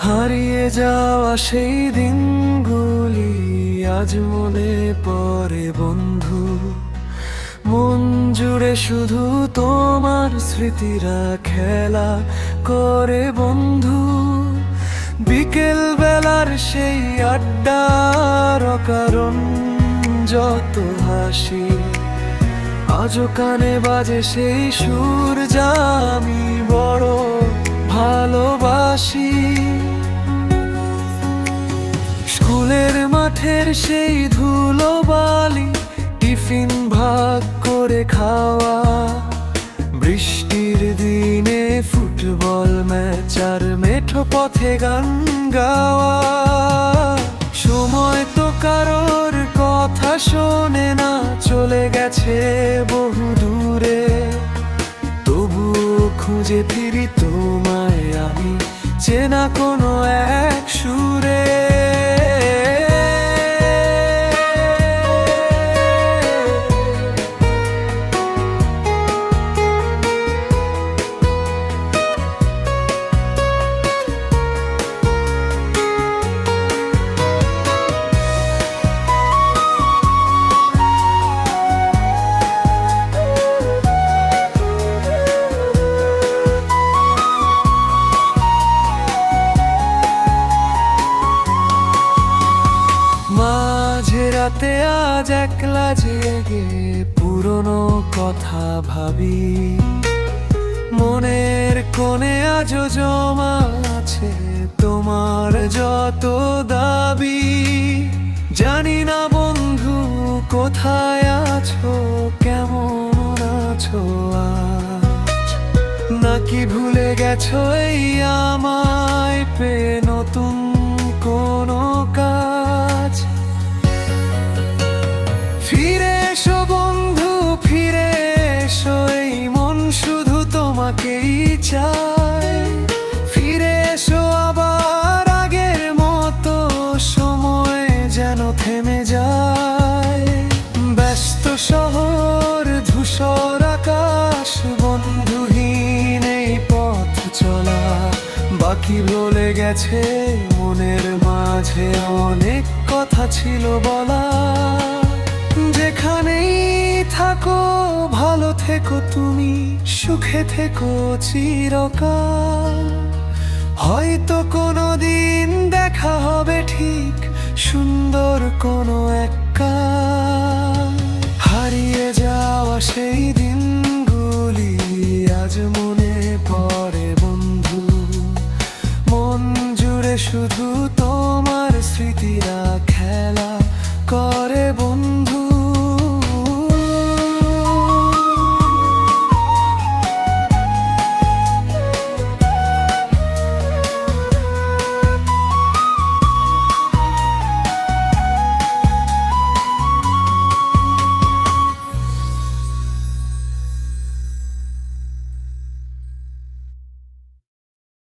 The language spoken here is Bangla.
হারিয়ে যাওয়া সেই দিনগুলি আজ মনে পড়ে বন্ধু। মন জুড়ে শুধু তোমার স্মৃতিরা খেলা করে বন্ধু। বিকেল বেলার সেই আড্ডার অকারণ যত হাসি, আজও কানে বাজে সেই সুর যা আমি বড় ভালোবাসি। স্কুলের মাঠের সেই ধুলো বালি, টিফিন ভাগ করে খাওয়া, বৃষ্টির দিনে ফুটবল ম্যাচ আর মেঠো পথে গান গাওয়া। সময় তো কারোর কথা শোনে না, চলে গেছে বহু দূরে। তবুও খুঁজে ফিরি তোমায় আমি চেনা কোনো এক সুরে। মাঝরাতে আজ একলা জেগে পুরনো কথা ভাবি, মনের কোণে আজও জমা আছে তোমার যত দাবি। জানি না বন্ধু কোথায় আছো, কেমন আছো আজ, নাকি ভুলে গেছো এই আমায় পেয়ে নতুন কোনো কাজ। ফিরে এসো বন্ধু, ফিরে এসো, এই মন শুধু তোমাকেই চায়। ফিরে এসো আবার আগের মতো, সময় যেন থেমে যায়। ব্যস্ত শহর, ধূসর আকাশ, বন্ধুহীন এই পথ চলা, বাকি বলে গেছে মনের মাঝে অনেক কথা ছিল বলা। যেখানেই থাকো ভালো থেকো তুমি, সুখে থেকো চিরকাল। হয়তো কোনোদিন দেখা হবে ঠিক, সুন্দর কোনো এক কাল। হারিয়ে যাওয়া সেই দিন